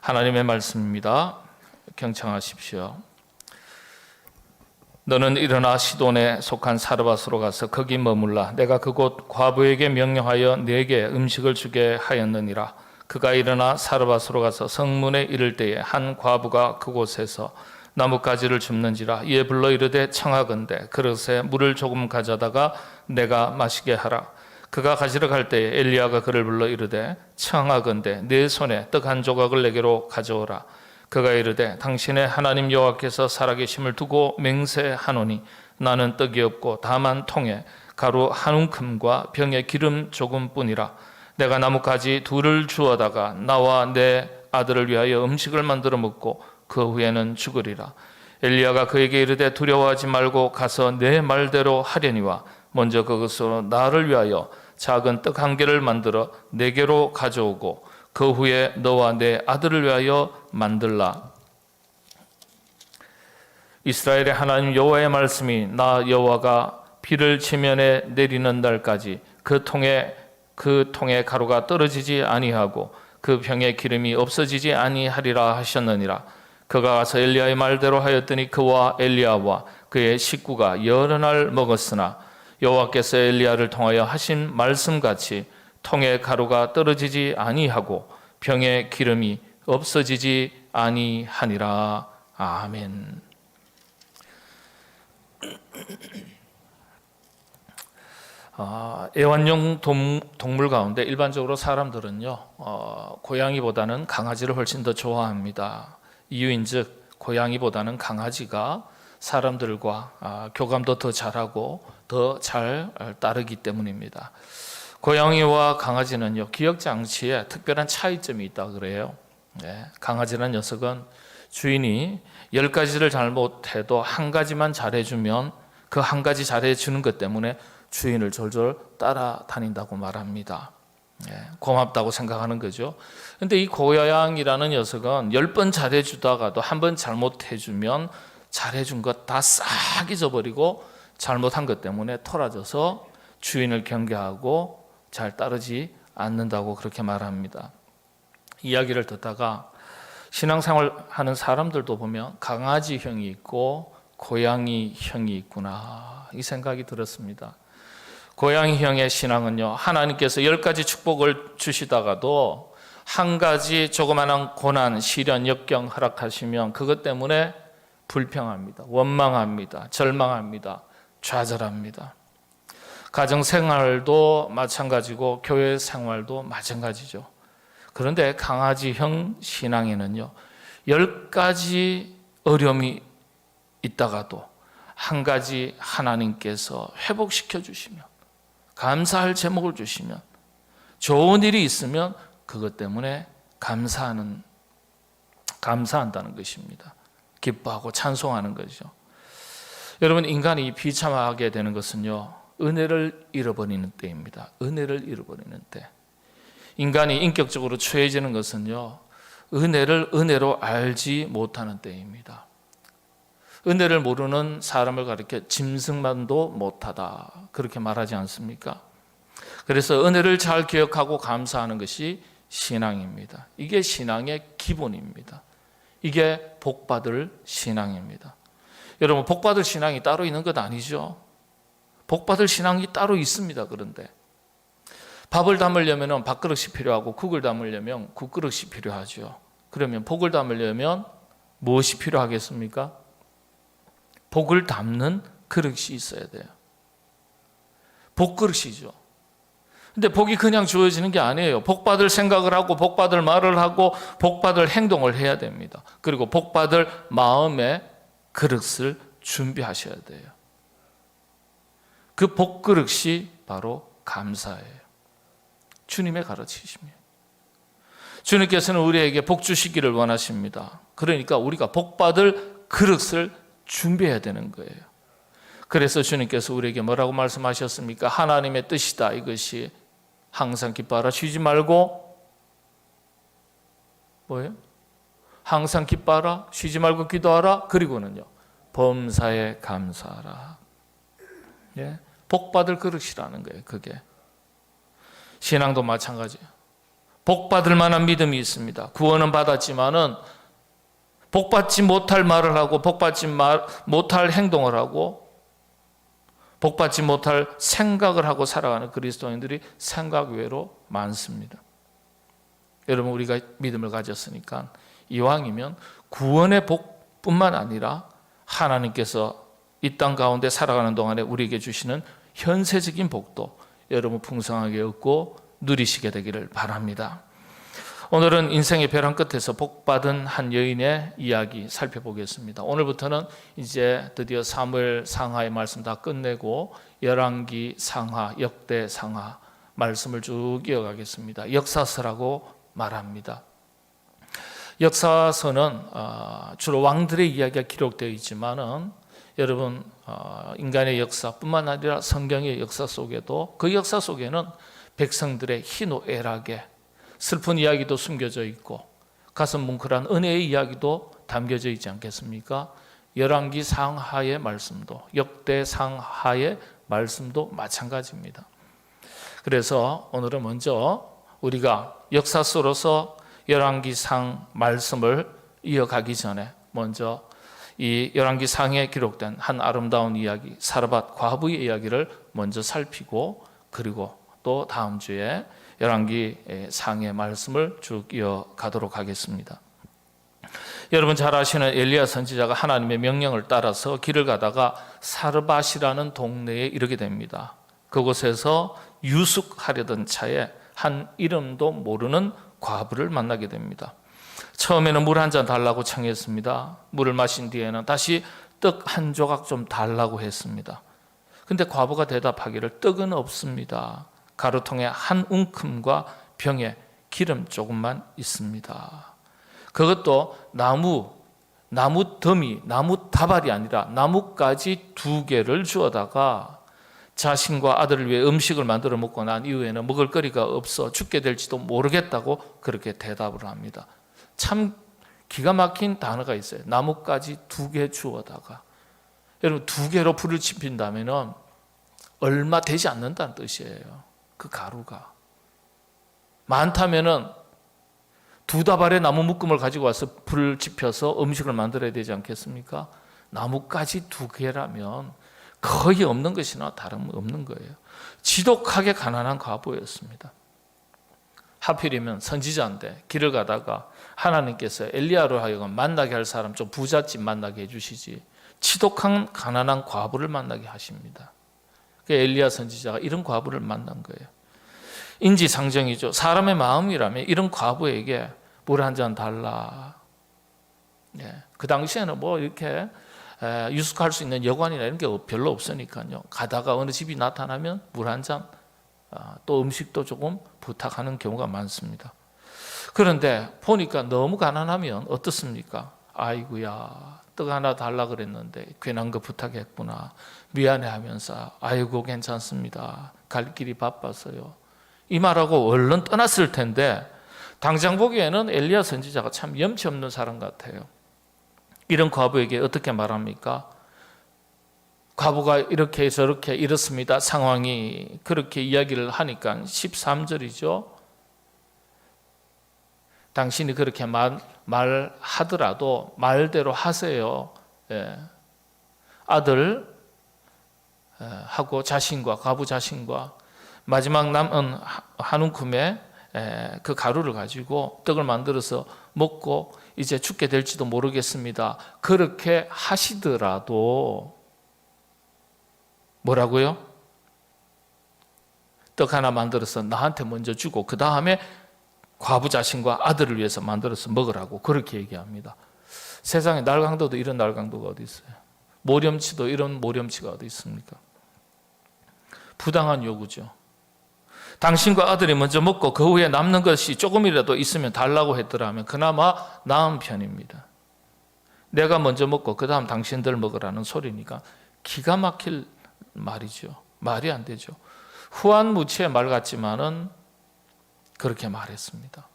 하나님의 말씀입니다. 경청하십시오. 너는 일어나 시돈에 속한 사르밧으로 가서 거기 머물라. 내가 그곳 과부에게 명령하여 네게 음식을 주게 하였느니라. 그가 일어나 사르밧으로 가서 성문에 이를 때에 한 과부가 그곳에서 나뭇가지를 줍는지라. 이에 불러 이르되 청하건대 그릇에 물을 조금 가져다가 내가 마시게 하라. 그가 가지러 갈 때에 엘리야가 그를 불러 이르되 청하건대 내 손에 떡 한 조각을 내게로 가져오라. 그가 이르되 당신의 하나님 여호와께서 살아계심을 두고 맹세하노니 나는 떡이 없고 다만 통에 가루 한 움큼과 병에 기름 조금뿐이라. 내가 나뭇가지 둘을 주어다가 나와 내 아들을 위하여 음식을 만들어 먹고 그 후에는 죽으리라. 엘리야가 그에게 이르되 두려워하지 말고 가서 내 말대로 하려니와 먼저 그것으로 나를 위하여 작은 떡 한 개를 만들어 내게로 가져오고 그 후에 너와 내 아들을 위하여 만들라. 이스라엘의 하나님 여호와의 말씀이 나 여호와가 비를 지면에 내리는 날까지 그 통에 가루가 떨어지지 아니하고 그 병에 기름이 없어지지 아니하리라 하셨느니라. 그가 가서 엘리야의 말대로 하였더니 그와 엘리야와 그의 식구가 여러 날 먹었으나 여호와께서 엘리야를 통하여 하신 말씀같이 통에 가루가 떨어지지 아니하고 병에 기름이 없어지지 아니하니라. 아멘. 애완용 동물 가운데 일반적으로 사람들은요 고양이보다는 강아지를 훨씬 더 좋아합니다. 이유인즉 고양이보다는 강아지가 사람들과 교감도 더 잘하고 더 잘 따르기 때문입니다. 고양이와 강아지는요 기억 장치에 특별한 차이점이 있다 그래요. 강아지라는 녀석은 주인이 10가지를 잘못해도 한 가지만 잘해주면 그 한 가지 잘해주는 것 때문에 주인을 졸졸 따라다닌다고 말합니다. 고맙다고 생각하는 거죠. 근데 이 고양이라는 녀석은 10번 잘해주다가도 한 번 잘못해주면 잘해준 것 다 싹 잊어버리고 잘못한 것 때문에 토라져서 주인을 경계하고 잘 따르지 않는다고 그렇게 말합니다. 이야기를 듣다가 신앙생활 하는 사람들도 보면 강아지형이 있고 고양이형이 있구나 이 생각이 들었습니다. 고양이형의 신앙은요 하나님께서 10가지 축복을 주시다가도 한 가지 조그마한 고난, 시련, 역경 허락하시면 그것 때문에 불평합니다. 원망합니다. 절망합니다. 좌절합니다. 가정생활도 마찬가지고 교회 생활도 마찬가지죠. 그런데 강아지형 신앙에는요 10가지 어려움이 있다가도 한 가지 하나님께서 회복시켜 주시면 감사할 제목을 주시면 좋은 일이 있으면 그것 때문에 감사한다는 것입니다. 기뻐하고 찬송하는 거죠. 여러분 인간이 비참하게 되는 것은요 은혜를 잃어버리는 때입니다. 은혜를 잃어버리는 때. 인간이 인격적으로 추해지는 것은요 은혜를 은혜로 알지 못하는 때입니다. 은혜를 모르는 사람을 가리켜 짐승만도 못하다 그렇게 말하지 않습니까? 그래서 은혜를 잘 기억하고 감사하는 것이 신앙입니다. 이게 신앙의 기본입니다. 이게 복받을 신앙입니다. 여러분 복받을 신앙이 따로 있는 것 아니죠? 복받을 신앙이 따로 있습니다. 그런데 밥을 담으려면 밥그릇이 필요하고 국을 담으려면 국그릇이 필요하죠. 그러면 복을 담으려면 무엇이 필요하겠습니까? 복을 담는 그릇이 있어야 돼요. 복그릇이죠. 근데 복이 그냥 주어지는 게 아니에요. 복받을 생각을 하고 복받을 말을 하고 복받을 행동을 해야 됩니다. 그리고 복받을 마음의 그릇을 준비하셔야 돼요. 그 복그릇이 바로 감사예요. 주님의 가르치심이에요. 주님께서는 우리에게 복 주시기를 원하십니다. 그러니까 우리가 복받을 그릇을 준비해야 되는 거예요. 그래서 주님께서 우리에게 뭐라고 말씀하셨습니까? 하나님의 뜻이다. 이것이 항상 기뻐하라. 쉬지 말고 뭐예요? 항상 기뻐하라. 쉬지 말고 기도하라. 그리고는요. 범사에 감사하라. 복 받을 그릇이라는 거예요. 그게 신앙도 마찬가지예요. 복받을 만한 믿음이 있습니다. 구원은 받았지만은 복받지 못할 말을 하고 복받지 못할 행동을 하고 복받지 못할 생각을 하고 살아가는 그리스도인들이 생각 외로 많습니다. 여러분, 우리가 믿음을 가졌으니까 이왕이면 구원의 복뿐만 아니라 하나님께서 이 땅 가운데 살아가는 동안에 우리에게 주시는 현세적인 복도 여러분 풍성하게 얻고 누리시게 되기를 바랍니다. 오늘은 인생의 벼랑 끝에서 복받은 한 여인의 이야기 살펴보겠습니다. 오늘부터는 이제 드디어 사무엘 상하의 말씀 다 끝내고 열왕기 상하, 역대 상하 말씀을 쭉 이어가겠습니다. 역사서라고 말합니다. 역사서는 주로 왕들의 이야기가 기록되어 있지만은 여러분, 인간의 역사뿐만 아니라 성경의 역사 속에도 그 역사 속에는 백성들의 희노애락의 슬픈 이야기도 숨겨져 있고 가슴 뭉클한 은혜의 이야기도 담겨져 있지 않겠습니까? 열왕기 상하의 말씀도 역대 상하의 말씀도 마찬가지입니다. 그래서 오늘은 먼저 우리가 역사서로서 열왕기 상 말씀을 이어가기 전에 먼저 이 열왕기 상에 기록된 한 아름다운 이야기, 사르밧 과부의 이야기를 먼저 살피고 그리고 또 다음 주에 열왕기 상의 말씀을 쭉 이어가도록 하겠습니다. 여러분 잘 아시는 엘리야 선지자가 하나님의 명령을 따라서 길을 가다가 사르밧이라는 동네에 이르게 됩니다. 그곳에서 유숙하려던 차에 한 이름도 모르는 과부를 만나게 됩니다. 처음에는 물 한 잔 달라고 청했습니다. 물을 마신 뒤에는 다시 떡 한 조각 좀 달라고 했습니다. 근데 과부가 대답하기를 떡은 없습니다. 가루통에 한 웅큼과 병에 기름 조금만 있습니다. 그것도 나무 더미, 나무 다발이 아니라 나뭇가지 2개를 주어다가 자신과 아들을 위해 음식을 만들어 먹고 난 이후에는 먹을 거리가 없어 죽게 될지도 모르겠다고 그렇게 대답을 합니다. 참 기가 막힌 단어가 있어요. 나뭇가지 2개 주어다가. 여러분 2개로 불을 지핀다면 얼마 되지 않는다는 뜻이에요. 그 가루가 많다면은 2다발의 나무 묶음을 가지고 와서 불을 지펴서 음식을 만들어야 되지 않겠습니까? 나뭇가지 2개라면 거의 없는 것이나 다름없는 거예요. 지독하게 가난한 과부였습니다. 하필이면 선지자인데 길을 가다가 하나님께서 엘리야로 하여금 만나게 할 사람 좀 부잣집 만나게 해주시지 지독한 가난한 과부를 만나게 하십니다. 엘리야 선지자가 이런 과부를 만난 거예요. 인지상정이죠. 사람의 마음이라면 이런 과부에게 물 한 잔 달라. 그 당시에는 뭐 이렇게 유숙할 수 있는 여관이나 이런 게 별로 없으니까요. 가다가 어느 집이 나타나면 물 한 잔, 또 음식도 조금 부탁하는 경우가 많습니다. 그런데 보니까 너무 가난하면 어떻습니까? 아이고야, 떡 하나 달라 그랬는데 괜한 거 부탁했구나. 미안해하면서 아이고 괜찮습니다. 갈 길이 바빠서요. 이 말하고 얼른 떠났을 텐데 당장 보기에는 엘리야 선지자가 참 염치 없는 사람 같아요. 이런 과부에게 어떻게 말합니까? 과부가 이렇게 저렇게 이렇습니다. 상황이 그렇게 이야기를 하니까 13절이죠. 당신이 그렇게 말하더라도 말대로 하세요. 아들 하고 자신과 과부 자신과 마지막 남은 한 움큼의 그 가루를 가지고 떡을 만들어서 먹고 이제 죽게 될지도 모르겠습니다. 그렇게 하시더라도 뭐라고요? 떡 하나 만들어서 나한테 먼저 주고 그 다음에 과부 자신과 아들을 위해서 만들어서 먹으라고 그렇게 얘기합니다. 세상에 날강도도 이런 날강도가 어디 있어요? 모렴치도 이런 모렴치가 어디 있습니까? 부당한 요구죠. 당신과 아들이 먼저 먹고 그 후에 남는 것이 조금이라도 있으면 달라고 했더라면 그나마 나은 편입니다. 내가 먼저 먹고 그 다음 당신들 먹으라는 소리니까 기가 막힐 말이죠. 말이 안 되죠. 후한무치의 말 같지만은 그렇게 말했습니다.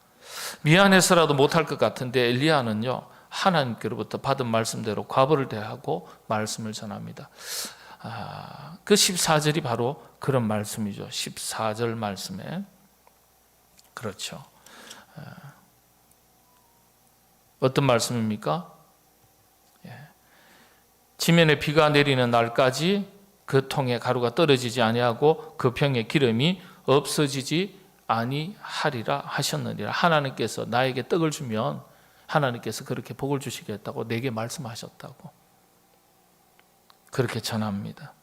미안해서라도 못할 것 같은데 엘리야는요 하나님께로부터 받은 말씀대로 과부를 대하고 말씀을 전합니다. 그 14절이 바로 그런 말씀이죠. 14절 말씀에 그렇죠. 어떤 말씀입니까? 지면에 비가 내리는 날까지 그 통에 가루가 떨어지지 아니하고 그 병에 기름이 없어지지 아니하리라 하셨느니라. 하나님께서 나에게 떡을 주면 하나님께서 그렇게 복을 주시겠다고 내게 말씀하셨다고 그렇게 전합니다.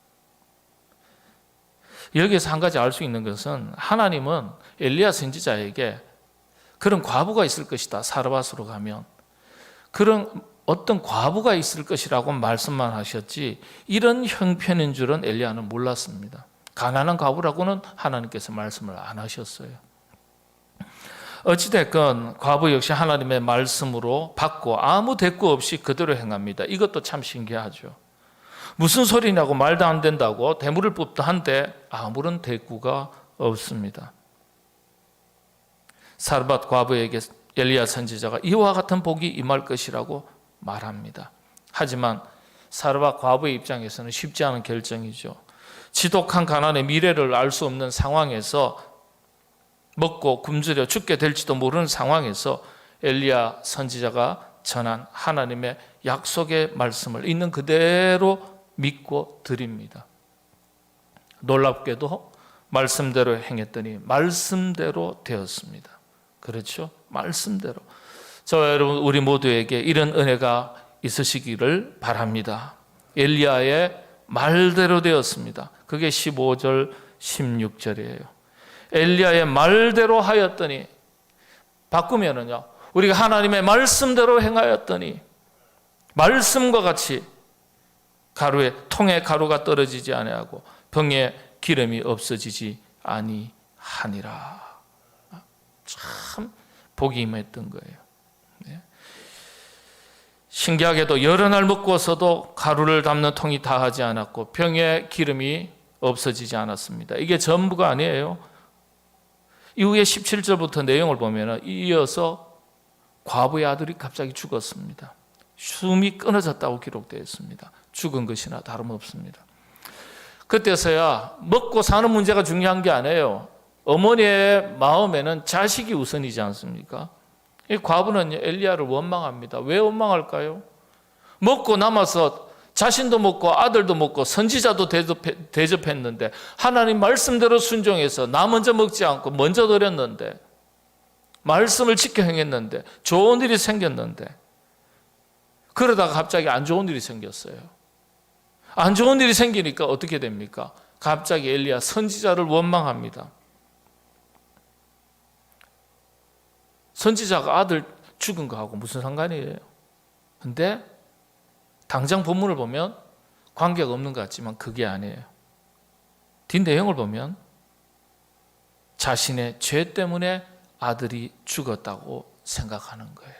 여기에서 한 가지 알 수 있는 것은 하나님은 엘리야 선지자에게 그런 과부가 있을 것이다. 사르밧으로 가면 그런 어떤 과부가 있을 것이라고 말씀만 하셨지 이런 형편인 줄은 엘리야는 몰랐습니다. 가난한 과부라고는 하나님께서 말씀을 안 하셨어요. 어찌됐건 과부 역시 하나님의 말씀으로 받고 아무 대꾸 없이 그대로 행합니다. 이것도 참 신기하죠. 무슨 소리냐고 말도 안 된다고 대물을 뽑다 한데 아무런 대꾸가 없습니다. 사르밧 과부에게 엘리야 선지자가 이와 같은 복이 임할 것이라고 말합니다. 하지만 사르밧 과부의 입장에서는 쉽지 않은 결정이죠. 지독한 가난의 미래를 알 수 없는 상황에서 먹고 굶주려 죽게 될지도 모르는 상황에서 엘리야 선지자가 전한 하나님의 약속의 말씀을 있는 그대로 믿고 드립니다. 놀랍게도 말씀대로 행했더니 말씀대로 되었습니다. 그렇죠? 말씀대로. 저와 여러분 우리 모두에게 이런 은혜가 있으시기를 바랍니다. 엘리야의 말대로 되었습니다. 그게 15절 16절이에요. 엘리야의 말대로 하였더니 바꾸면은요 우리가 하나님의 말씀대로 행하였더니 말씀과 같이 통에 가루가 떨어지지 아니하고 병에 기름이 없어지지 아니하니라. 참 복이 임했던 거예요. 신기하게도 여러 날 먹고서도 가루를 담는 통이 다하지 않았고 병에 기름이 없어지지 않았습니다. 이게 전부가 아니에요. 이후에 17절부터 내용을 보면 이어서 과부의 아들이 갑자기 죽었습니다. 숨이 끊어졌다고 기록되어 있습니다. 죽은 것이나 다름없습니다. 그때서야 먹고 사는 문제가 중요한 게 아니에요. 어머니의 마음에는 자식이 우선이지 않습니까? 이 과부는 엘리야를 원망합니다. 왜 원망할까요? 먹고 남아서 자신도 먹고 아들도 먹고 선지자도 대접했는데 하나님 말씀대로 순종해서 나 먼저 먹지 않고 먼저 드렸는데 말씀을 지켜 행했는데 좋은 일이 생겼는데 그러다가 갑자기 안 좋은 일이 생겼어요. 안 좋은 일이 생기니까 어떻게 됩니까? 갑자기 엘리야 선지자를 원망합니다. 선지자가 아들 죽은 거하고 무슨 상관이에요? 근데 당장 본문을 보면 관계가 없는 것 같지만 그게 아니에요. 뒷내용을 보면 자신의 죄 때문에 아들이 죽었다고 생각하는 거예요.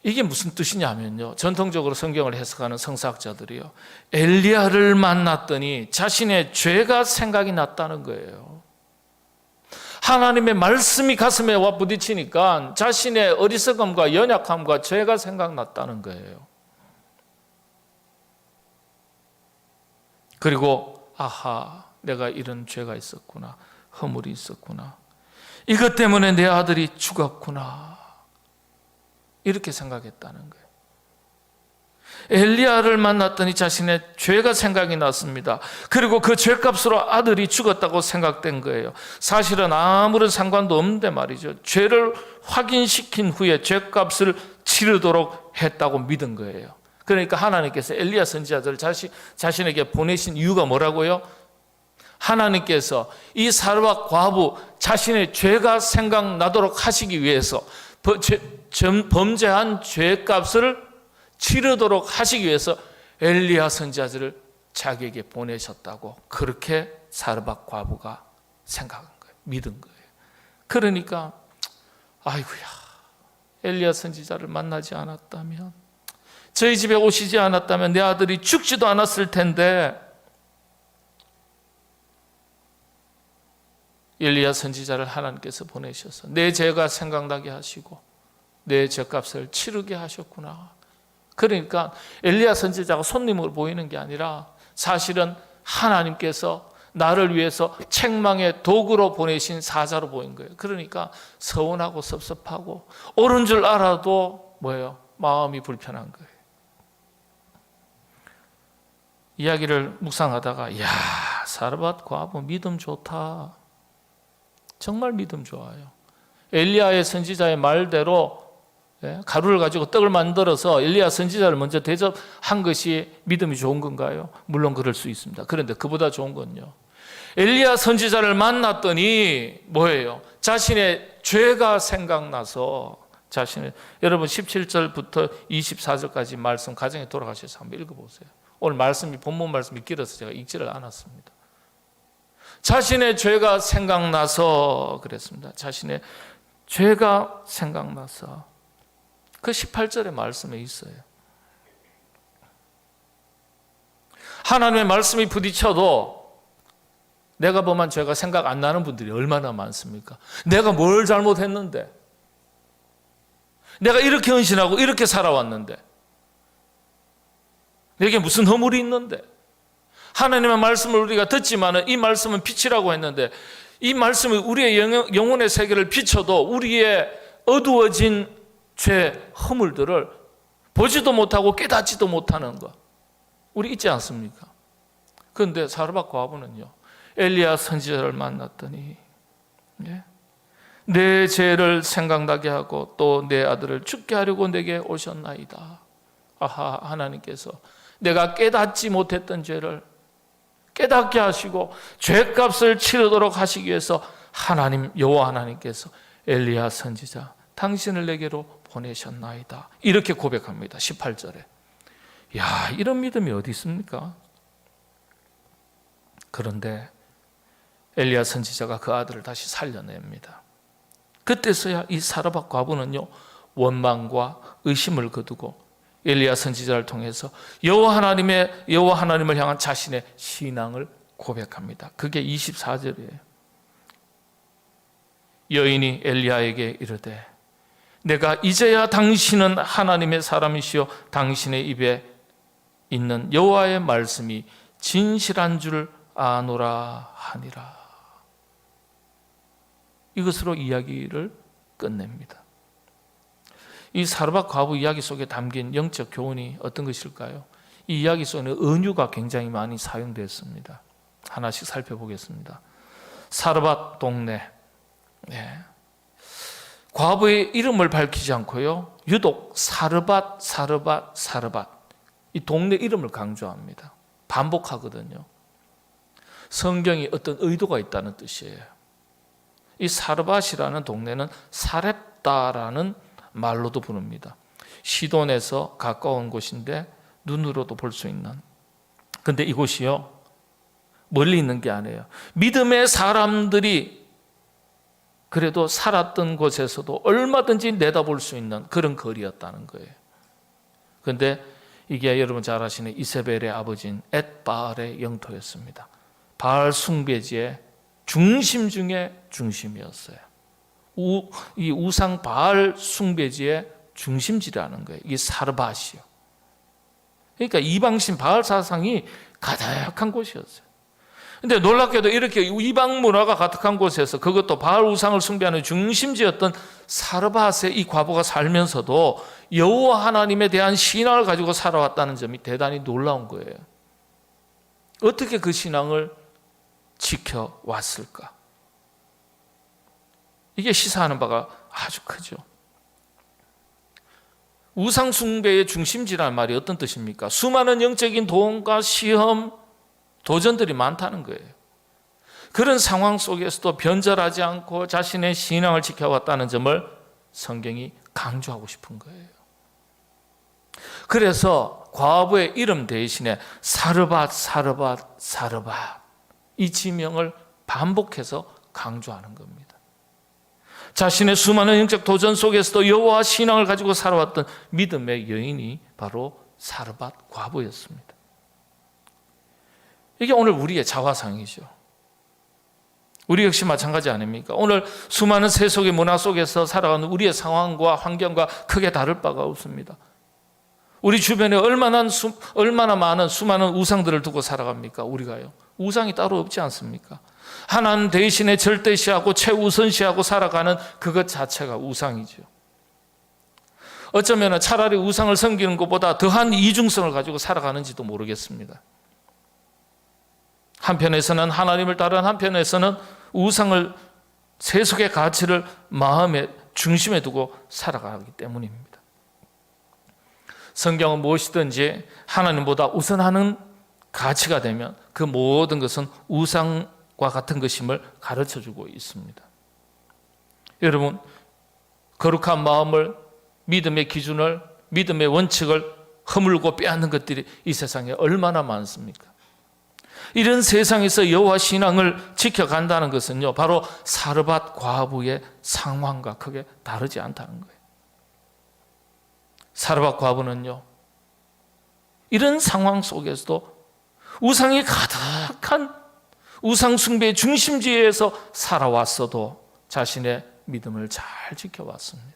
이게 무슨 뜻이냐면요. 전통적으로 성경을 해석하는 성사학자들이요. 엘리야를 만났더니 자신의 죄가 생각이 났다는 거예요. 하나님의 말씀이 가슴에 와 부딪히니까 자신의 어리석음과 연약함과 죄가 생각났다는 거예요. 그리고 아하, 내가 이런 죄가 있었구나. 허물이 있었구나. 이것 때문에 내 아들이 죽었구나. 이렇게 생각했다는 거예요. 엘리야를 만났더니 자신의 죄가 생각이 났습니다. 그리고 그 죄값으로 아들이 죽었다고 생각된 거예요. 사실은 아무런 상관도 없는데 말이죠. 죄를 확인시킨 후에 죄값을 치르도록 했다고 믿은 거예요. 그러니까 하나님께서 엘리야 선지자들을 자신에게 보내신 이유가 뭐라고요? 하나님께서 이 사르밧 과부 자신의 죄가 생각나도록 하시기 위해서 범죄한 죄값을 치르도록 하시기 위해서 엘리야 선지자들을 자기에게 보내셨다고 그렇게 사르밧 과부가 생각한 거예요. 믿은 거예요. 그러니까 아이고야 엘리야 선지자를 만나지 않았다면 저희 집에 오시지 않았다면 내 아들이 죽지도 않았을 텐데 엘리야 선지자를 하나님께서 보내셔서 내 죄가 생각나게 하시고 내 죄값을 치르게 하셨구나. 그러니까 엘리야 선지자가 손님으로 보이는 게 아니라 사실은 하나님께서 나를 위해서 책망의 도구로 보내신 사자로 보인 거예요. 그러니까 서운하고 섭섭하고 옳은 줄 알아도 뭐예요? 마음이 불편한 거예요. 이야기를 묵상하다가 이야, 사르밧 과부 믿음 좋다. 정말 믿음 좋아요. 엘리야의 선지자의 말대로 가루를 가지고 떡을 만들어서 엘리야 선지자를 먼저 대접한 것이 믿음이 좋은 건가요? 물론 그럴 수 있습니다. 그런데 그보다 좋은 건요, 엘리야 선지자를 만났더니 뭐예요? 자신의 죄가 생각나서 여러분 17절부터 24절까지 말씀 가정에 돌아가셔서 한번 읽어보세요. 오늘 말씀이 본문 말씀이 길어서 제가 읽지를 않았습니다. 자신의 죄가 생각나서 그랬습니다. 자신의 죄가 생각나서 그 18절의 말씀에 있어요. 하나님의 말씀이 부딪혀도 내가 범한 죄가 생각 안 나는 분들이 얼마나 많습니까? 내가 뭘 잘못했는데, 내가 이렇게 헌신하고 이렇게 살아왔는데, 내게 무슨 허물이 있는데, 하나님의 말씀을 우리가 듣지만 이 말씀은 빛이라고 했는데 이 말씀이 우리의 영혼의 세계를 비춰도 우리의 어두워진 죄, 허물들을 보지도 못하고 깨닫지도 못하는 것, 우리 있지 않습니까? 그런데 사르밧 과부는요, 엘리야 선지자를 만났더니 내 죄를 생각나게 하고 또 내 아들을 죽게 하려고 내게 오셨나이다. 아하, 하나님께서 내가 깨닫지 못했던 죄를 깨닫게 하시고 죄값을 치르도록 하시기 위해서 하나님, 여호와 하나님께서 엘리야 선지자 당신을 내게로 보내셨나이다. 이렇게 고백합니다. 18절에. 야, 이런 믿음이 어디 있습니까? 그런데 엘리야 선지자가 그 아들을 다시 살려냅니다. 그때서야 이 사르밧 과부는요, 원망과 의심을 거두고 엘리야 선지자를 통해서 여호와 하나님을 향한 자신의 신앙을 고백합니다. 그게 24절이에요. 여인이 엘리야에게 이르되 내가 이제야 당신은 하나님의 사람이시요 당신의 입에 있는 여호와의 말씀이 진실한 줄 아노라 하니라. 이것으로 이야기를 끝냅니다. 이 사르밧 과부 이야기 속에 담긴 영적 교훈이 어떤 것일까요? 이 이야기 속에는 은유가 굉장히 많이 사용됐습니다. 하나씩 살펴보겠습니다. 사르밧 동네, 과부의 이름을 밝히지 않고요, 유독 사르밧 이 동네 이름을 강조합니다. 반복하거든요. 성경이 어떤 의도가 있다는 뜻이에요. 이 사르밧이라는 동네는 사렙다라는 말로도 부릅니다. 시돈에서 가까운 곳인데 눈으로도 볼 수 있는, 근데 이곳이요, 멀리 있는 게 아니에요. 믿음의 사람들이 그래도 살았던 곳에서도 얼마든지 내다볼 수 있는 그런 거리였다는 거예요. 그런데 이게 여러분 잘 아시는 이세벨의 아버지인 엣바알의 영토였습니다. 바알 숭배지의 중심 중에 중심이었어요. 이 우상 바알 숭배지의 중심지라는 거예요. 이게 사르밧이요. 그러니까 이방신 바알 사상이 가득한 곳이었어요. 근데 놀랍게도 이렇게 이방 문화가 가득한 곳에서, 그것도 바알 우상을 숭배하는 중심지였던 사르밧의 이 과부가 살면서도 여호와 하나님에 대한 신앙을 가지고 살아왔다는 점이 대단히 놀라운 거예요. 어떻게 그 신앙을 지켜왔을까? 이게 시사하는 바가 아주 크죠. 우상 숭배의 중심지라는 말이 어떤 뜻입니까? 수많은 영적인 도움과 시험, 도전들이 많다는 거예요. 그런 상황 속에서도 변절하지 않고 자신의 신앙을 지켜왔다는 점을 성경이 강조하고 싶은 거예요. 그래서 과부의 이름 대신에 사르밧 이 지명을 반복해서 강조하는 겁니다. 자신의 수많은 영적 도전 속에서도 여호와 신앙을 가지고 살아왔던 믿음의 여인이 바로 사르밧 과부였습니다. 이게 오늘 우리의 자화상이죠. 우리 역시 마찬가지 아닙니까? 오늘 수많은 세속의 문화 속에서 살아가는 우리의 상황과 환경과 크게 다를 바가 없습니다. 우리 주변에 얼마나 많은 수많은 우상들을 두고 살아갑니까? 우리가요. 우상이 따로 없지 않습니까? 하나님 대신에 절대시하고 최우선시하고 살아가는 그것 자체가 우상이죠. 어쩌면 차라리 우상을 섬기는 것보다 더한 이중성을 가지고 살아가는지도 모르겠습니다. 한편에서는 하나님을 따르는 한편에서는 우상을 세속의 가치를 마음의 중심에 두고 살아가기 때문입니다. 성경은 무엇이든지 하나님보다 우선하는 가치가 되면 그 모든 것은 우상과 같은 것임을 가르쳐주고 있습니다. 여러분, 거룩한 마음을, 믿음의 기준을, 믿음의 원칙을 허물고 빼앗는 것들이 이 세상에 얼마나 많습니까? 이런 세상에서 여호와 신앙을 지켜간다는 것은요, 바로 사르밧 과부의 상황과 크게 다르지 않다는 거예요. 사르밧 과부는요, 이런 상황 속에서도 우상이 가득한 우상 숭배의 중심지에서 살아왔어도 자신의 믿음을 잘 지켜왔습니다.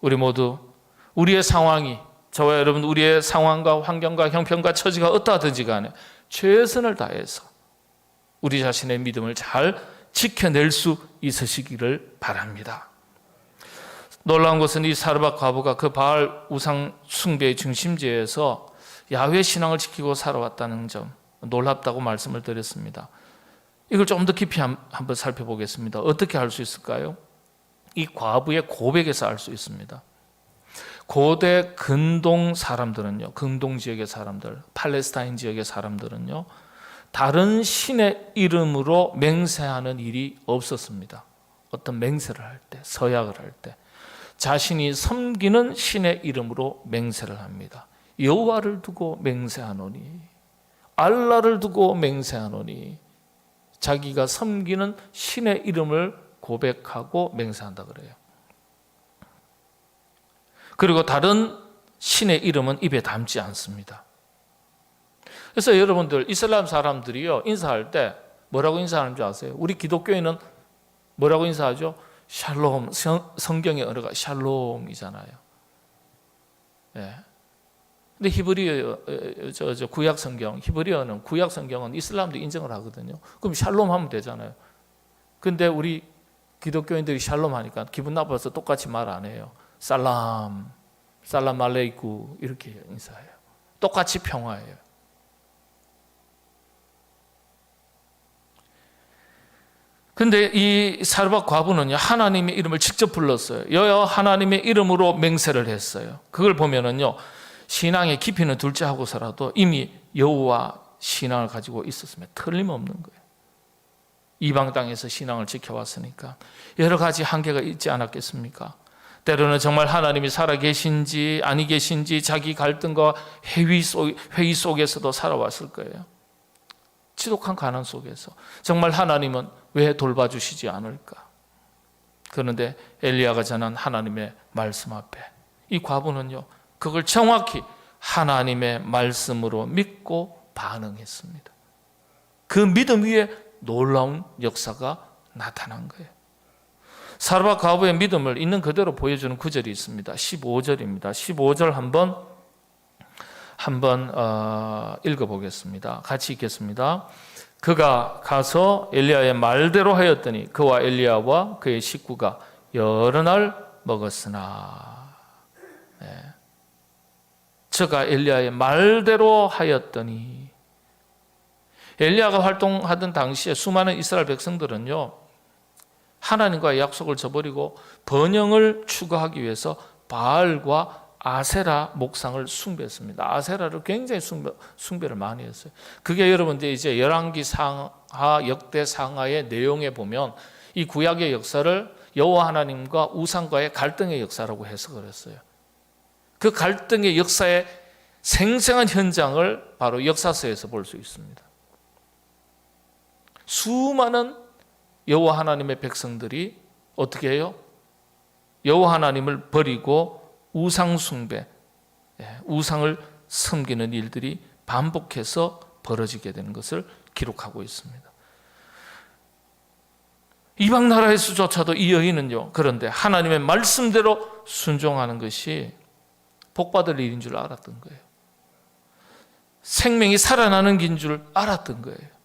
우리 모두 우리의 상황이, 저와 여러분 우리의 상황과 환경과 형편과 처지가 어떠하든지 간에 최선을 다해서 우리 자신의 믿음을 잘 지켜낼 수 있으시기를 바랍니다. 놀라운 것은 이 사르밧 과부가 그 바알 우상 숭배의 중심지에서 야훼 신앙을 지키고 살아왔다는 점, 놀랍다고 말씀을 드렸습니다. 이걸 좀 더 깊이 한번 살펴보겠습니다. 어떻게 할 수 있을까요? 이 과부의 고백에서 알 수 있습니다. 고대 근동 사람들은요, 근동 지역의 사람들, 팔레스타인 지역의 사람들은요, 다른 신의 이름으로 맹세하는 일이 없었습니다. 어떤 맹세를 할 때, 서약을 할 때 자신이 섬기는 신의 이름으로 맹세를 합니다. 여호와를 두고 맹세하노니, 알라를 두고 맹세하노니, 자기가 섬기는 신의 이름을 고백하고 맹세한다 그래요. 그리고 다른 신의 이름은 입에 담지 않습니다. 그래서 여러분들, 이슬람 사람들이요, 인사할 때 뭐라고 인사하는 줄 아세요? 우리 기독교인은 뭐라고 인사하죠? 샬롬, 성경의 언어가 샬롬이잖아요. 예. 근데 히브리어, 구약 성경, 히브리어는, 구약 성경은 이슬람도 인정을 하거든요. 그럼 샬롬 하면 되잖아요. 근데 우리 기독교인들이 샬롬 하니까 기분 나빠서 똑같이 말 안 해요. 살람, 살람 알레이쿠 이렇게 인사해요. 똑같이 평화예요. 근데 이 사르밧 과부는요, 하나님의 이름을 직접 불렀어요. 여호와 하나님의 이름으로 맹세를 했어요. 그걸 보면은요, 신앙의 깊이는 둘째하고서라도 이미 여호와 신앙을 가지고 있었으면 틀림없는 거예요. 이방 땅에서 신앙을 지켜왔으니까 여러 가지 한계가 있지 않았겠습니까? 때로는 정말 하나님이 살아계신지 아니 계신지 자기 갈등과 회의 속에서도 살아왔을 거예요. 지독한 가난 속에서 정말 하나님은 왜 돌봐주시지 않을까? 그런데 엘리야가 전한 하나님의 말씀 앞에 이 과부는요, 그걸 정확히 하나님의 말씀으로 믿고 반응했습니다. 그 믿음 위에 놀라운 역사가 나타난 거예요. 사르밧 과부의 믿음을 있는 그대로 보여주는 구절이 있습니다. 15절입니다. 15절 한번 읽어보겠습니다. 같이 읽겠습니다. 그가 가서 엘리야의 말대로 하였더니 그와 엘리야와 그의 식구가 여러 날 먹었으나, 저가 엘리야의 말대로 하였더니, 엘리야가 활동하던 당시에 수많은 이스라엘 백성들은요, 하나님과의 약속을 저버리고 번영을 추구하기 위해서 바알과 아세라 목상을 숭배했습니다. 아세라를 굉장히 숭배를 많이 했어요. 그게 여러분들 이제 열왕기 상하, 역대 상하의 내용에 보면 이 구약의 역사를 여호와 하나님과 우상과의 갈등의 역사라고 해석을 했어요. 그 갈등의 역사의 생생한 현장을 바로 역사서에서 볼 수 있습니다. 수많은 여호와 하나님의 백성들이 어떻게 해요? 여호와 하나님을 버리고 우상 숭배, 우상을 섬기는 일들이 반복해서 벌어지게 되는 것을 기록하고 있습니다. 이방 나라에서조차도 이 여인은요, 그런데 하나님의 말씀대로 순종하는 것이 복받을 일인 줄 알았던 거예요. 생명이 살아나는 긴 줄 알았던 거예요.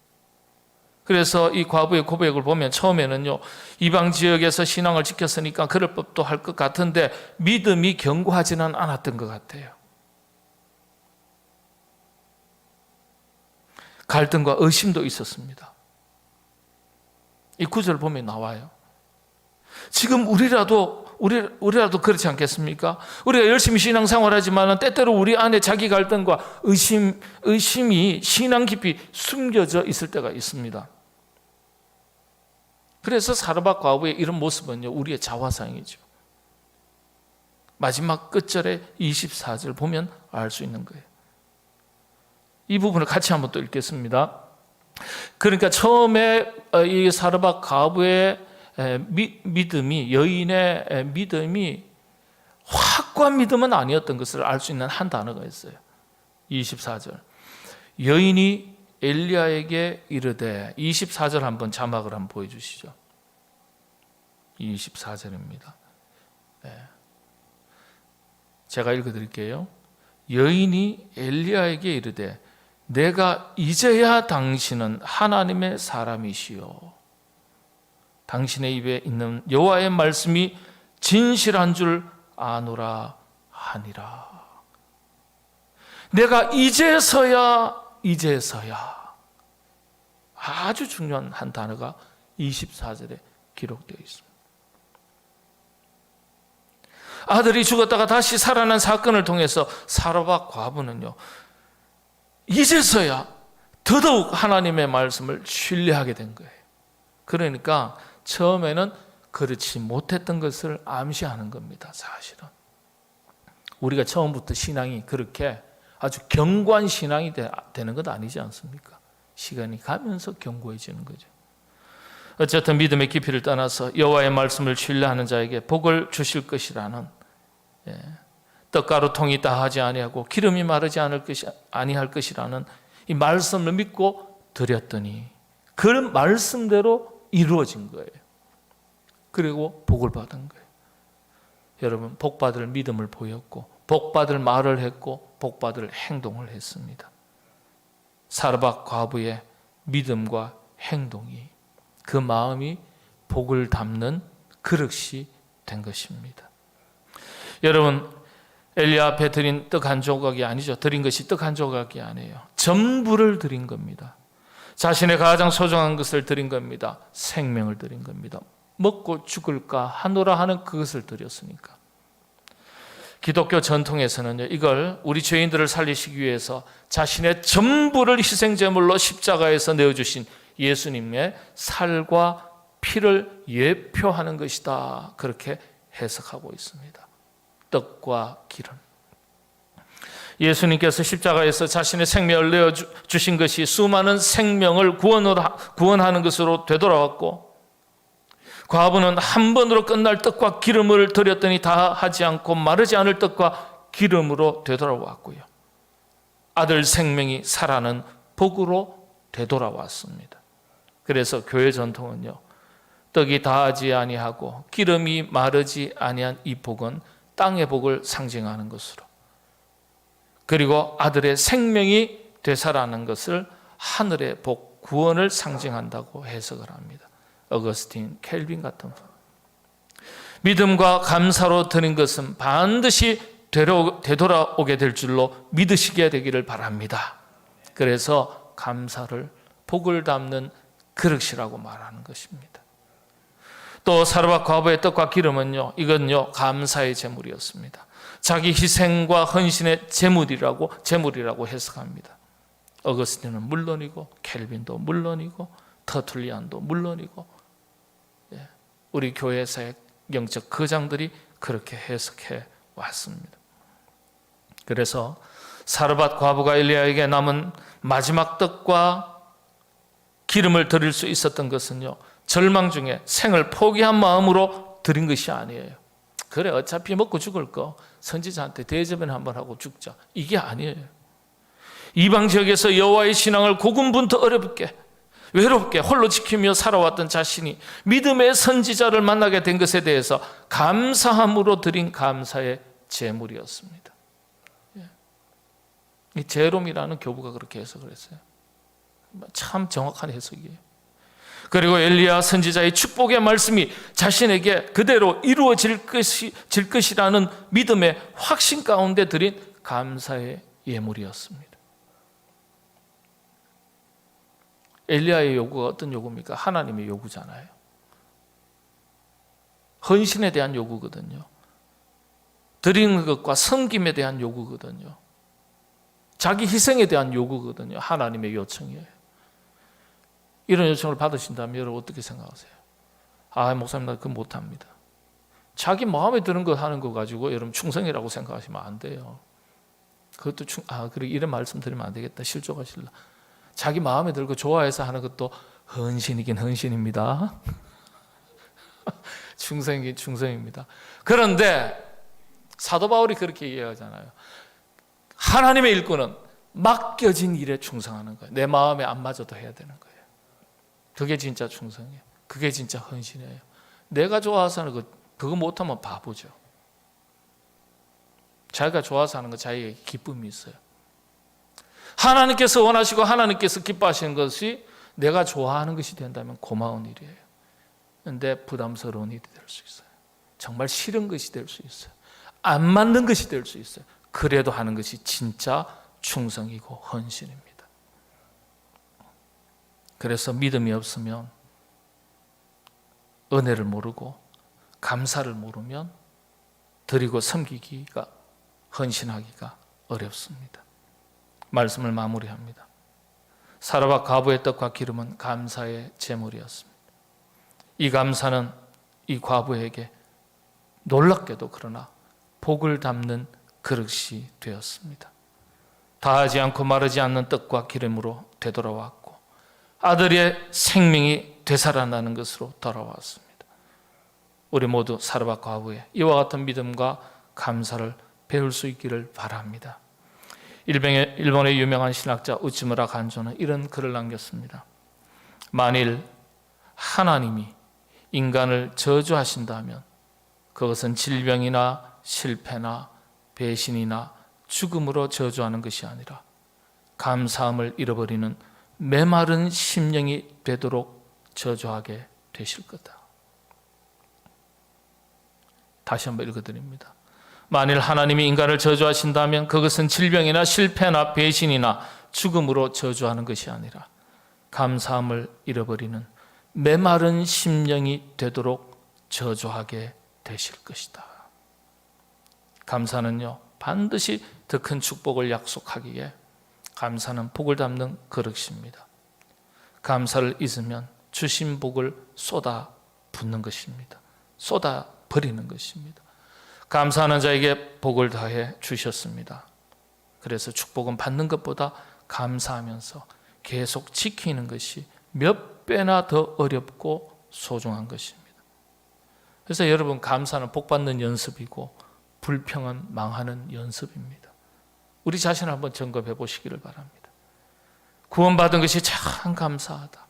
그래서 이 과부의 고백을 보면 처음에는요, 이방 지역에서 신앙을 지켰으니까 그럴 법도 할 것 같은데 믿음이 견고하지는 않았던 것 같아요. 갈등과 의심도 있었습니다. 이 구절 보면 나와요. 지금 우리라도 그렇지 않겠습니까? 우리가 열심히 신앙생활하지만 때때로 우리 안에 자기 갈등과 의심이 신앙 깊이 숨겨져 있을 때가 있습니다. 그래서 사르밧 과부의 이런 모습은요, 우리의 자화상이죠. 마지막 끝절에 24절 보면 알 수 있는 거예요. 이 부분을 같이 한번 또 읽겠습니다. 그러니까 처음에 이 사르밧 과부의 믿음이, 여인의 믿음이 확고한 믿음은 아니었던 것을 알 수 있는 한 단어가 있어요. 24절. 여인이 엘리야에게 이르되, 24절 한번 자막을 한번 보여주시죠. 24절입니다. 제가 읽어드릴게요. 여인이 엘리야에게 이르되, 내가 이제야 당신은 하나님의 사람이시요 당신의 입에 있는 여호와의 말씀이 진실한 줄 아노라 하니라. 내가 이제서야 아주 중요한 한 단어가 24절에 기록되어 있습니다. 아들이 죽었다가 다시 살아난 사건을 통해서 사르밧 과부는요, 이제서야 더더욱 하나님의 말씀을 신뢰하게 된 거예요. 그러니까 처음에는 그렇지 못했던 것을 암시하는 겁니다. 사실은 우리가 처음부터 신앙이 그렇게 아주 견고한 신앙이 되는 것 아니지 않습니까? 시간이 가면서 견고해지는 거죠. 어쨌든 믿음의 깊이를 떠나서 여호와의 말씀을 신뢰하는 자에게 복을 주실 것이라는, 떡가루통이 다하지 아니하고 기름이 마르지 아니할 것이라는 이 말씀을 믿고 드렸더니 그 말씀대로 이루어진 거예요. 그리고 복을 받은 거예요. 여러분, 복받을 믿음을 보였고 복받을 말을 했고 복받을 행동을 했습니다. 사르밧 과부의 믿음과 행동이, 그 마음이 복을 담는 그릇이 된 것입니다. 여러분, 엘리야 앞에 드린 떡 한 조각이 아니죠. 드린 것이 떡 한 조각이 아니에요. 전부를 드린 겁니다. 자신의 가장 소중한 것을 드린 겁니다. 생명을 드린 겁니다. 먹고 죽을까 하노라 하는 그것을 드렸으니까. 기독교 전통에서는요, 이걸 우리 죄인들을 살리시기 위해서 자신의 전부를 희생제물로 십자가에서 내어주신 예수님의 살과 피를 예표하는 것이다, 그렇게 해석하고 있습니다. 떡과 기름. 예수님께서 십자가에서 자신의 생명을 내어주신 것이 수많은 생명을 구원하는 것으로 되돌아왔고, 과부는 한 번으로 끝날 떡과 기름을 드렸더니 다 하지 않고 마르지 않을 떡과 기름으로 되돌아왔고요, 아들 생명이 살아는 복으로 되돌아왔습니다. 그래서 교회 전통은요, 떡이 다하지 아니하고 기름이 마르지 아니한 이 복은 땅의 복을 상징하는 것으로, 그리고 아들의 생명이 되살아나는 것을 하늘의 복, 구원을 상징한다고 해석을 합니다. 어거스틴, 켈빈 같은 분. 믿음과 감사로 드린 것은 반드시 되돌아오게 될 줄로 믿으시게 되기를 바랍니다. 그래서 감사를, 복을 담는 그릇이라고 말하는 것입니다. 또 사르밧 과부의 떡과 기름은요, 이건요 감사의 제물이었습니다. 자기 희생과 헌신의 제물이라고 해석합니다. 어거스틴은 물론이고 켈빈도 물론이고 터툴리안도 물론이고, 우리 교회사의 영적 거장들이 그렇게 해석해 왔습니다. 그래서 사르밧 과부가 엘리야에게 남은 마지막 떡과 기름을 드릴 수 있었던 것은요, 절망 중에 생을 포기한 마음으로 드린 것이 아니에요. 그래, 어차피 먹고 죽을 거 선지자한테 대접은 한번 하고 죽자, 이게 아니에요. 이방 지역에서 여호와의 신앙을 고군분투 어렵게 외롭게 홀로 지키며 살아왔던 자신이 믿음의 선지자를 만나게 된 것에 대해서 감사함으로 드린 감사의 제물이었습니다. 제롬이라는 교부가 그렇게 해석을 했어요. 참 정확한 해석이에요. 그리고 엘리야 선지자의 축복의 말씀이 자신에게 그대로 이루어질 것이라는 믿음의 확신 가운데 드린 감사의 예물이었습니다. 엘리야의 요구가 어떤 요구입니까? 하나님의 요구잖아요. 헌신에 대한 요구거든요. 드리는 것과 섬김에 대한 요구거든요. 자기 희생에 대한 요구거든요. 하나님의 요청이에요. 이런 요청을 받으신다면 여러분 어떻게 생각하세요? 목사님 나 그거 못합니다. 자기 마음에 드는 거 하는 거 가지고 여러분 충성이라고 생각하시면 안 돼요. 그것도 그래 이런 말씀 드리면 안 되겠다. 실족하실라. 자기 마음에 들고 좋아해서 하는 것도 헌신이긴 헌신입니다. 충성이긴 충성입니다. 그런데 사도 바울이 그렇게 이야기하잖아요. 하나님의 일꾼은 맡겨진 일에 충성하는 거예요. 내 마음에 안 맞아도 해야 되는 거예요. 그게 진짜 충성이에요. 그게 진짜 헌신이에요. 내가 좋아서 하는 거 그거 못하면 바보죠. 자기가 좋아서 하는 거 자기에게 기쁨이 있어요. 하나님께서 원하시고 하나님께서 기뻐하시는 것이 내가 좋아하는 것이 된다면 고마운 일이에요. 그런데 부담스러운 일이 될 수 있어요. 정말 싫은 것이 될 수 있어요. 안 맞는 것이 될 수 있어요. 그래도 하는 것이 진짜 충성이고 헌신입니다. 그래서 믿음이 없으면 은혜를 모르고 감사를 모르면 드리고 섬기기가 헌신하기가 어렵습니다. 말씀을 마무리합니다. 사라밧 과부의 떡과 기름은 감사의 제물이었습니다. 이 감사는 이 과부에게 놀랍게도 그러나 복을 담는 그릇이 되었습니다. 다하지 않고 마르지 않는 떡과 기름으로 되돌아왔고 아들의 생명이 되살아나는 것으로 돌아왔습니다. 우리 모두 사라밧 과부의 이와 같은 믿음과 감사를 배울 수 있기를 바랍니다. 일본의 유명한 신학자 우치무라 간조는 이런 글을 남겼습니다. 만일 하나님이 인간을 저주하신다면 그것은 질병이나 실패나 배신이나 죽음으로 저주하는 것이 아니라 감사함을 잃어버리는 메마른 심령이 되도록 저주하게 되실 거다. 다시 한번 읽어드립니다. 만일 하나님이 인간을 저주하신다면 그것은 질병이나 실패나 배신이나 죽음으로 저주하는 것이 아니라 감사함을 잃어버리는 메마른 심령이 되도록 저주하게 되실 것이다. 감사는요 반드시 더 큰 축복을 약속하기에 감사는 복을 담는 그릇입니다. 감사를 잊으면 주신 복을 쏟아 붓는 것입니다. 쏟아 버리는 것입니다. 감사하는 자에게 복을 더해 주셨습니다. 그래서 축복은 받는 것보다 감사하면서 계속 지키는 것이 몇 배나 더 어렵고 소중한 것입니다. 그래서 여러분 감사는 복 받는 연습이고 불평은 망하는 연습입니다. 우리 자신을 한번 점검해 보시기를 바랍니다. 구원받은 것이 참 감사하다.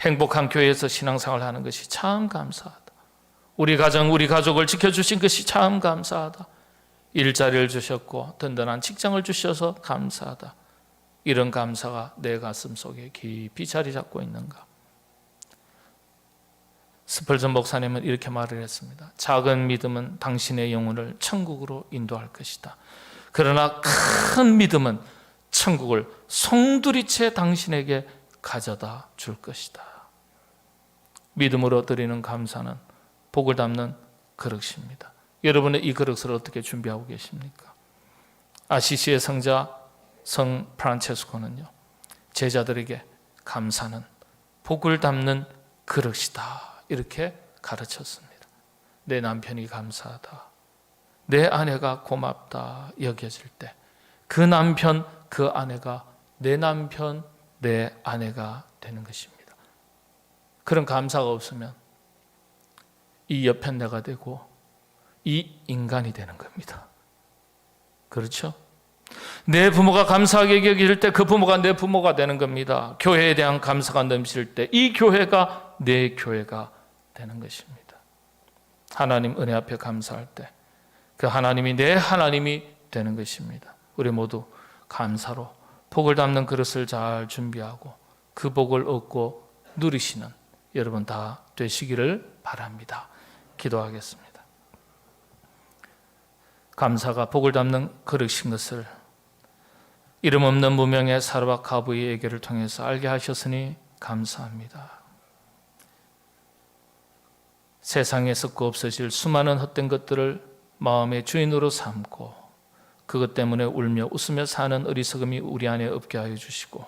행복한 교회에서 신앙생활을 하는 것이 참 감사하다. 우리 가정, 우리 가족을 지켜주신 것이 참 감사하다. 일자리를 주셨고 든든한 직장을 주셔서 감사하다. 이런 감사가 내 가슴 속에 깊이 자리 잡고 있는가? 스펄전 목사님은 이렇게 말을 했습니다. 작은 믿음은 당신의 영혼을 천국으로 인도할 것이다. 그러나 큰 믿음은 천국을 송두리째 당신에게 가져다 줄 것이다. 믿음으로 드리는 감사는 복을 담는 그릇입니다. 여러분의 이 그릇을 어떻게 준비하고 계십니까? 아시시의 성자 성 프란체스코는요, 제자들에게 감사는 복을 담는 그릇이다 이렇게 가르쳤습니다. 내 남편이 감사하다, 내 아내가 고맙다 여겨질 때 그 남편, 그 아내가 내 남편, 내 아내가 되는 것입니다. 그런 감사가 없으면 이 옆에 내가 되고 이 인간이 되는 겁니다. 그렇죠? 내 부모가 감사하게 여길 때 그 부모가 내 부모가 되는 겁니다. 교회에 대한 감사가 넘칠 때 이 교회가 내 교회가 되는 것입니다. 하나님 은혜 앞에 감사할 때 그 하나님이 내 하나님이 되는 것입니다. 우리 모두 감사로 복을 담는 그릇을 잘 준비하고 그 복을 얻고 누리시는 여러분 다 되시기를 바랍니다. 기도하겠습니다. 감사가 복을 담는 그릇인 것을 이름 없는 무명의 사르밧 과부의 얘기를 통해서 알게 하셨으니 감사합니다. 세상에 썩고 없어질 수많은 헛된 것들을 마음의 주인으로 삼고 그것 때문에 울며 웃으며 사는 어리석음이 우리 안에 없게 하여 주시고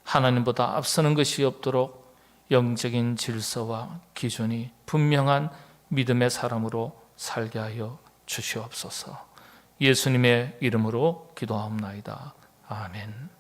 하나님보다 앞서는 것이 없도록 영적인 질서와 기준이 분명한 믿음의 사람으로 살게 하여 주시옵소서. 예수님의 이름으로 기도하옵나이다. 아멘.